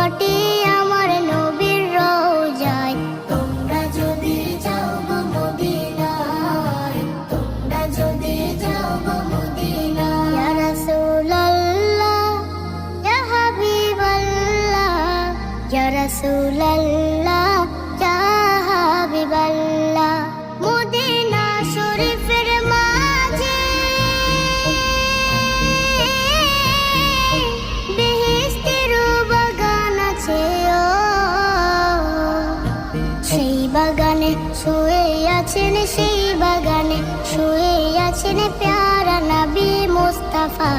মাটি আমার নবীর রওজায়। তোমরা যদি যাও গো মদিনায়, তোমরা যদি যাও গো মদিনায়। ইয়া রাসূলুল্লাহ ইয়া হাবিবাল্লাহ, ইয়া রাসূলুল্লাহ ইয়া হাবিবাল্লাহ। মদিনা শরীফের মাঝে বেহেশতের বাগান আছে, সেই বাগানে শুয়ে আছেন, সেই বাগানে শুয়ে আছেন প্যারা নবী মুস্তাফা।